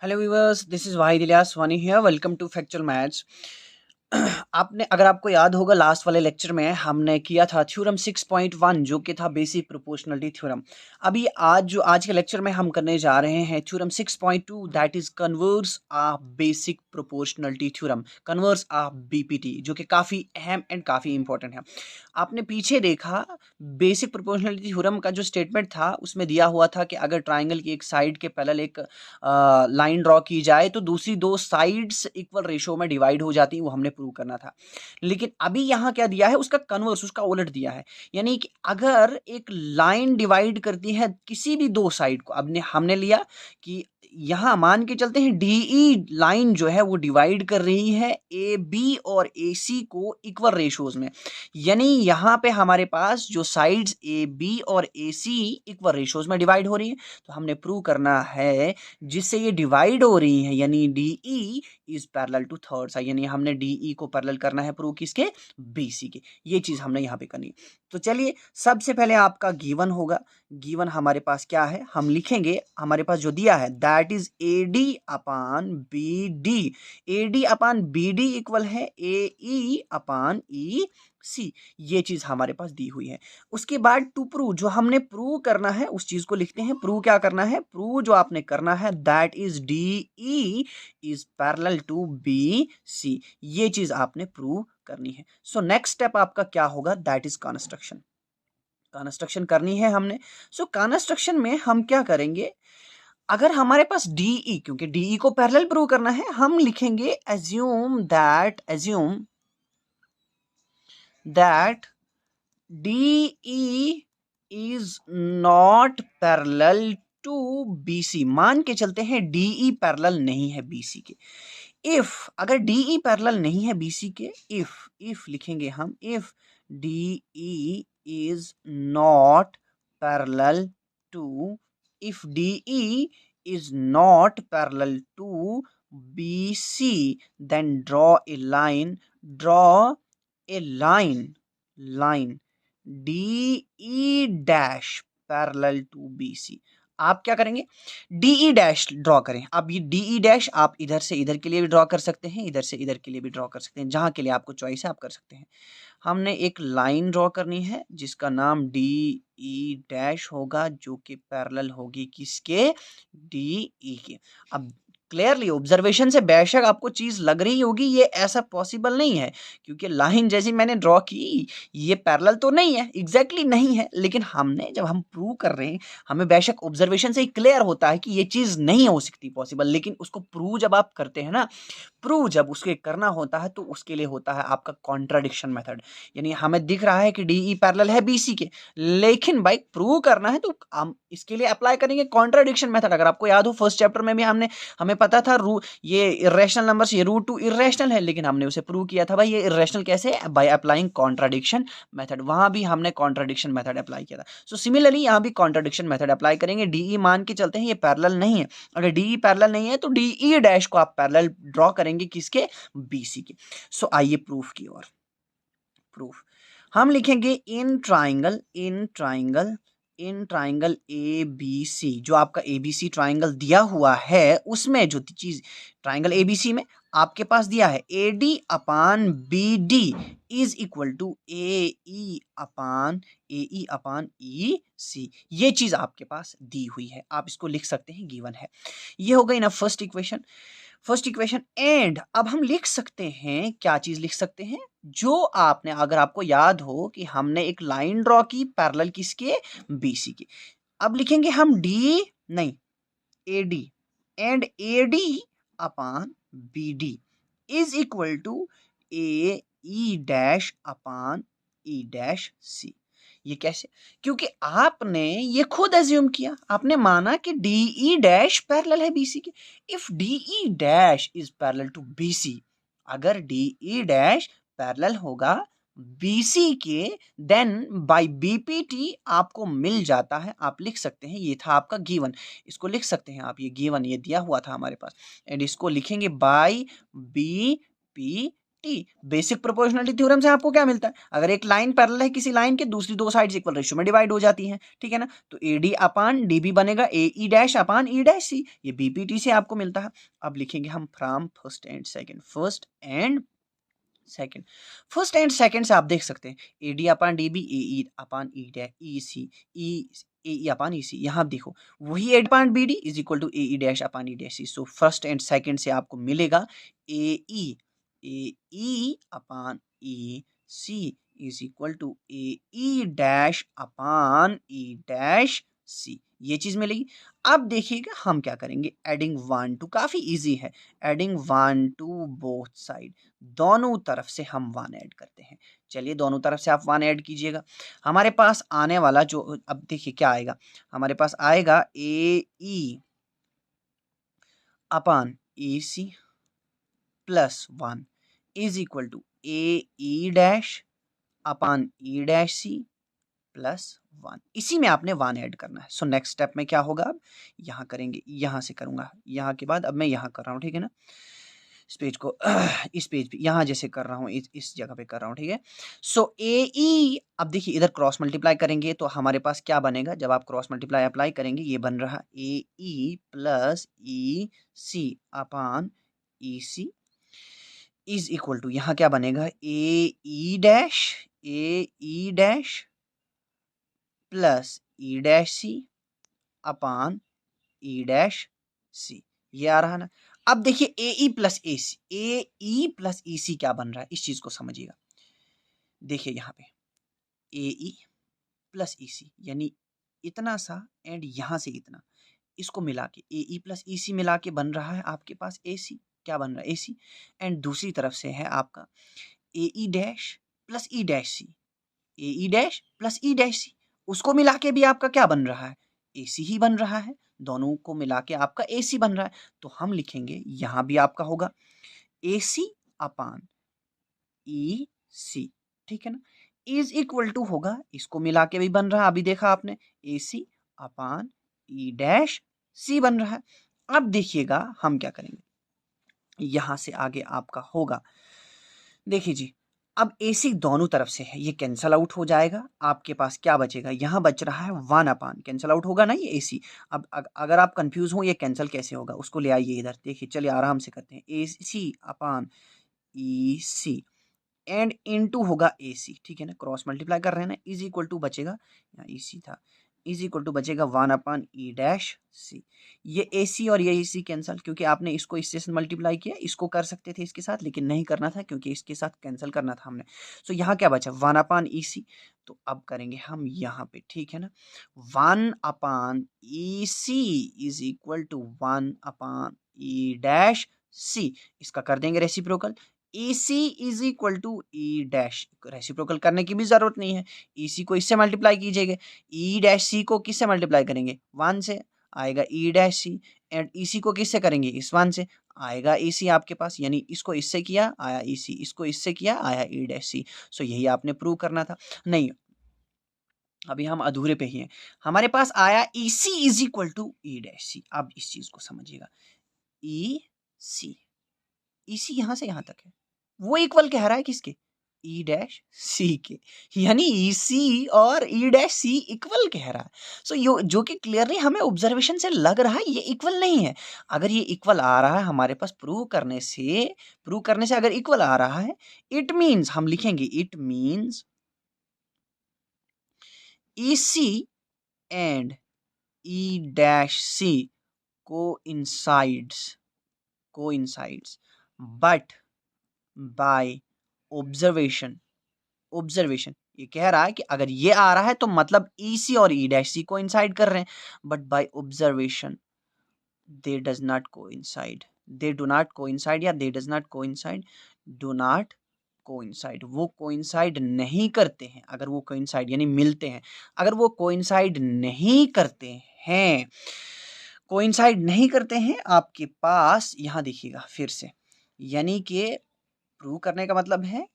Hello viewers, this is Wahid Ilyas Wani here. Welcome to factual maths. आपने अगर आपको याद होगा लास्ट वाले लेक्चर में हमने किया था थ्योरम 6.1 जो कि था बेसिक प्रोपोर्शनलिटी थ्योरम। अभी आज के लेक्चर में हम करने जा रहे हैं theorem 6.2 that is converse of basic proportionality theorem, converse of BPT, जो कि काफ़ी अहम एंड काफ़ी इंपॉर्टेंट है। आपने पीछे देखा बेसिक प्रोपोर्शनलिटी थ्योरम का जो स्टेटमेंट था उसमें दिया हुआ था कि अगर ट्राइंगल की एक साइड के पैरेलल एक लाइन ड्रॉ की जाए तो दूसरी दो साइड्स इक्वल रेशो में डिवाइड हो जाती हैं, वो हमने प्रूव करना था। लेकिन अभी यहाँ क्या दिया है, उसका कन्वर्स, उसका उलट दिया है। यानी कि अगर एक लाइन डिवाइड करती है किसी भी दो साइड को, अब हमने लिया कि यहां मान के चलते हैं डीई लाइन जो है वो डिवाइड कर रही है ए बी और ए सी को इक्वल रेशोज में। यानी यहां पे हमारे पास जो साइड्स ए बी और ए सी इक्वल रेशोज में डिवाइड हो रही है, तो हमने प्रूव करना है जिससे ये डिवाइड हो रही है, यानी DE is parallel to third side, यानी हमने डीई को पैरेलल करना है प्रूव किसके, बीसी के। ये चीज हमने यहाँ पे करनी है। तो चलिए सबसे पहले आपका गिवन होगा। गिवन हमारे पास क्या है, हम लिखेंगे, हमारे पास जो दिया है that is A D upon B D. A D upon B D equal है A E upon E C. ये चीज हमारे पास दी हुई है। उसके बाद टू प्रूव, जो हमने प्रूव करना है उस चीज को लिखते हैं। प्रूव क्या करना है, प्रूव जो आपने करना है that is D E is parallel to B C. ये चीज आपने प्रूव करनी है। सो नेक्स्ट स्टेप आपका क्या होगा, दैट इज कंस्ट्रक्शन। कंस्ट्रक्शन करनी है हमने। सो कंस्ट्रक्शन में हम क्या करेंगे, अगर हमारे पास डीई, क्योंकि डीई को पैरेलल प्रूव करना है, हम लिखेंगे assume that DE is not parallel to BC। मान के चलते हैं DE पैरेलल नहीं है BC के। इफ अगर DE पैरेलल नहीं है BC के, इफ लिखेंगे हम, if DE is not parallel to, if DE is not parallel to BC, then draw a line DE dash parallel to BC। आप क्या करेंगे, DE डैश ड्रॉ करें। अब ये DE डैश आप इधर से इधर के लिए भी ड्रॉ कर सकते हैं, इधर से इधर के लिए भी ड्रॉ कर सकते हैं, जहां के लिए आपको चॉइस है आप कर सकते हैं। हमने एक लाइन ड्रॉ करनी है जिसका नाम DE डैश होगा, जो कि पैरेलल होगी किसके, DE के। अब क्लियरली ऑब्जर्वेशन से बेशक आपको चीज लग रही होगी ये ऐसा पॉसिबल नहीं है, क्योंकि लाइन जैसी मैंने ड्रॉ की ये पैरेलल तो नहीं है, एग्जैक्टली नहीं है। लेकिन हमने जब हम प्रूव कर रहे हैं, हमें बेशक ऑब्जर्वेशन से ही क्लियर होता है कि ये चीज नहीं हो सकती पॉसिबल, लेकिन उसको प्रूव जब आप करते हैं ना, प्रूव जब उसके करना होता है तो उसके लिए होता है आपका कॉन्ट्राडिक्शन मेथड। यानी हमें दिख रहा है कि डीई पैरेलल है बीसी के, लेकिन भाई प्रूव करना है तो हम इसके लिए अप्लाई करेंगे कॉन्ट्राडिक्शन मेथड। अगर आपको याद हो फर्स्ट चैप्टर में भी हमें पता था ये इरेशनल नंबर्स, ये रूट टू इरेशनल है, लेकिन हमने उसे प्रूव किया था भाई ये इरेशनल कैसे, बाय अप्लाइंग कॉन्ट्राडिक्शन मेथड। वहां भी हमने कॉन्ट्राडिक्शन मेथड अप्लाई किया था। सो सिमिलरली यहां भी कॉन्ट्राडिक्शन मेथड अप्लाई करेंगे। डीई मान के चलते हैं ये पैरेलल नहीं है, अगर डीई पैरेलल नहीं है तो डीई डैश को आप पैरेलल ड्रॉ करेंगे किसके, बीसी के। सो आइए प्रूफ की ओर। प्रूफ हम लिखेंगे in triangle A B C, जो आपका ए बी सी ट्राइंगल दिया हुआ है उसमें जो चीज ट्राइंगल ए बी सी में आपके पास दिया है A D upon B D is equal to A E upon E C. ये चीज आपके पास दी हुई है, आप इसको लिख सकते हैं, गिवन है। ये हो गई ना फर्स्ट इक्वेशन। एंड अब हम लिख सकते हैं, क्या चीज लिख सकते हैं, जो आपने, अगर आपको याद हो कि हमने एक लाइन ड्रॉ की पैरेलल किसके, बीसी की। अब लिखेंगे हम डी नहीं AD, and AD upon BD is equal to A E dash upon E dash C. ये कैसे, क्योंकि आपने ये खुद एज्यूम किया, आपने माना कि डीई डैश पैरेलल है बीसी के। If DE dash is parallel to BC, अगर डीई डैश पैरेलल होगा बीसी के, देन बाय बीपीटी आपको मिल जाता है। आप लिख सकते हैं, ये था आपका गिवन, इसको लिख सकते हैं आप, ये गिवन ये दिया हुआ था हमारे पास, एंड इसको लिखेंगे by BPT. T. Basic proportionality theorem से आपको क्या मिलता है, अगर एक लाइन पैरेलल है किसी लाइन के, दूसरी दो साइड्स इक्वल रेशियो में डिवाइड हो जाती हैं, ठीक है ना, तो AD अपान DB बनेगा AE dash upon E dash C, ये BPT से आपको मिलता है। अब लिखेंगे हम from first and second, first and second, first and second से आप देख सकते हैं AD upon DB AE upon E dash EC AE upon EC, यहाँ देखो वही AD upon BD is equal to AE dash upon E dash C। So first and second से आपको मिलेगा AE upon EC is equal to AE dash upon E dash C, ये चीज मिलेगी। अब देखिएगा हम क्या करेंगे, एडिंग 1 टू, काफी इजी है, एडिंग 1 टू बोथ साइड, दोनों तरफ से हम 1 ऐड करते हैं। चलिए दोनों तरफ से आप 1 ऐड कीजिएगा, हमारे पास आने वाला जो, अब देखिए क्या आएगा, हमारे पास आएगा AE upon EC plus 1 is equal to AE dash upon E dash C plus 1, इसी में आपने 1 ऐड करना है। सो नेक्स्ट स्टेप में क्या होगा, अब यहाँ करेंगे, यहाँ से करूंगा, यहाँ के बाद अब मैं यहाँ कर रहा हूँ, ठीक है ना, इस पेज को इस पेज पे यहाँ जैसे कर रहा हूँ, इस जगह पे कर रहा हूँ, ठीक है। सो AE, अब देखिए इधर क्रॉस मल्टीप्लाई करेंगे तो हमारे पास क्या बनेगा, जब आप क्रॉस मल्टीप्लाई अप्लाई करेंगे ये बन रहा AE plus EC upon EC is equal to, यहाँ क्या बनेगा AE dash plus E dash C upon E dash C, ये आ रहा ना। अब देखिए AE प्लस EC क्या बन रहा है, इस चीज को समझिएगा। देखिए यहाँ पे AE प्लस EC यानी इतना सा एंड यहाँ से इतना, इसको मिला के AE प्लस EC मिला के बन रहा है आपके पास AC, क्या बन रहा है AC, एंड दूसरी तरफ से है आपका AE dash plus E dash C, AE dash plus E dash C, उसको मिला के भी आपका क्या बन रहा है, AC ही बन रहा है, दोनों को मिला के आपका AC बन रहा है। तो हम लिखेंगे यहाँ भी आपका होगा AC अपान EC, ठीक है ना, इज इक्वल टू होगा, इसको मिला के भी बन रहा है, अभी देखा आपने AC अपान E डैश C बन रहा है। अब देखिएगा हम क्या करेंगे, यहां से आगे आपका होगा, देखिए जी, अब AC दोनों तरफ से है, ये कैंसल आउट हो जाएगा, आपके पास क्या बचेगा, यहाँ बच रहा है 1 अपान, कैंसल आउट होगा ना ये AC। अब अगर आप कंफ्यूज हो ये कैंसल कैसे होगा, उसको ले आइए इधर, देखिए चलिए आराम से करते हैं, AC upon EC and into होगा AC, ठीक है ना, क्रॉस मल्टीप्लाई कर रहे हैं ना, इज इक्वल टू बचेगा, यहाँ EC था, इज इक्वल टू बचेगा 1 अपान E डैश C। ये AC और ये AC कैंसल, क्योंकि आपने इसको इससे मल्टीप्लाई किया, इसको कर सकते थे इसके साथ, लेकिन नहीं करना था क्योंकि इसके साथ कैंसिल करना था हमने। सो यहाँ क्या बचा 1 अपान EC, तो अब करेंगे हम यहाँ पे, ठीक है ना, 1 upon EC is equal to 1 upon E dash C, इसका कर देंगे reciprocal, EC is equal to E dash, reciprocal करने की भी जरूरत नहीं है, EC को इससे मल्टीप्लाई कीजिएगा, E डैश C को किससे मल्टीप्लाई करेंगे 1 से, आएगा E dash C, and EC को किससे करेंगे इस 1 से, आएगा EC आपके पास, यानी इसको इससे किया आया EC, इसको इससे किया आया E डैश C। सो यही आपने प्रूव करना था, नहीं अभी हम अधूरे पे ही हैं, हमारे पास आया EC is equal to E dash C। अब इस चीज को समझिएगा, EC यहाँ से यहाँ तक है, वो इक्वल कह रहा है किसके, E डैश C के, यानी EC और E डैश C इक्वल कह रहा है। सो जो कि क्लियरली हमें ऑब्जर्वेशन से लग रहा है ये इक्वल नहीं है। अगर ये इक्वल आ रहा है हमारे पास प्रूव करने से अगर इक्वल आ रहा है, इट मीन्स, हम लिखेंगे it means EC and E dash C coincides but by observation, ये कह रहा है कि अगर ये आ रहा है तो मतलब EC और E डैश C कोइंसाइड कर रहे हैं, but by observation they does not coincide, they do not coincide या they does not coincide, do not coincide, वो कोइंसाइड नहीं करते हैं। अगर वो कोइंसाइड यानी मिलते हैं, अगर वो कोइंसाइड नहीं करते हैं, आपके पास यहाँ देखिएगा फिर से, यानी कि प्रूव करने का मतलब है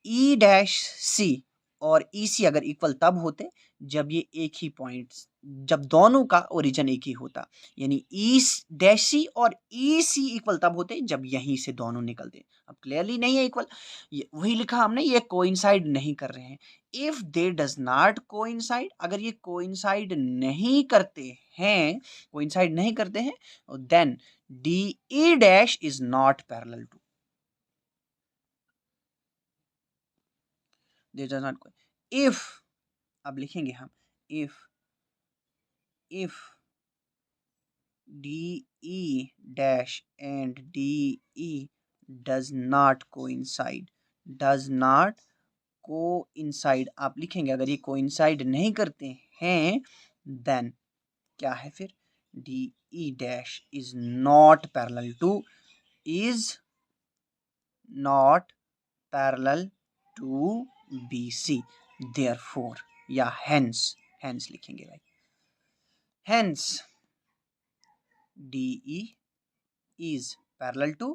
E डैश C और EC अगर इक्वल तब होते जब ये एक ही पॉइंट जब दोनों का ओरिजिन एक ही होता, यानी ई डैश सी और ई सी इक्वल तब होते जब यहीं से दोनों निकलते। अब क्लियरली नहीं है इक्वल, वही लिखा हमने, ये कोइंसाइड नहीं कर रहे हैं। If they does not coincide, अगर ये कोइंसाइड नहीं करते हैं, कोइंसाइड नहीं करते हैं, then D E dash is not parallel to, they does not. If, अब लिखेंगे हम, if DE dash and DE does not coincide, does not coincide आप लिखेंगे, अगर ये coincide नहीं करते हैं then क्या है फिर, DE dash is not parallel to, is not parallel to BC, therefore या hence लिखेंगे भाई, hence DE is parallel to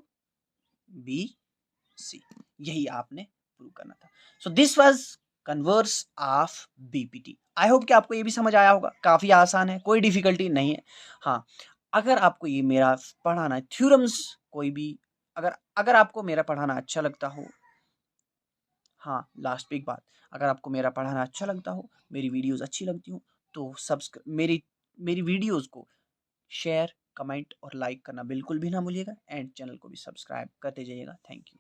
BC, यही आपने प्रूव करना था। So this was converse of BPT. I hope कि आपको ये भी समझ आया होगा, काफी आसान है, कोई डिफिकल्टी नहीं है। हाँ, अगर आपको ये मेरा पढ़ाना थ्योरम्स कोई भी, अगर आपको मेरा पढ़ाना अच्छा लगता हो, हाँ लास्ट पे एक बात, अगर आपको मेरा पढ़ाना अच्छा लगता हो, मेरी वीडियोस अच्छी लगती हो, तो मेरी वीडियोस को शेयर, कमेंट और लाइक करना बिल्कुल भी ना भूलिएगा, एंड चैनल को भी सब्सक्राइब करते जाइएगा। Thank you.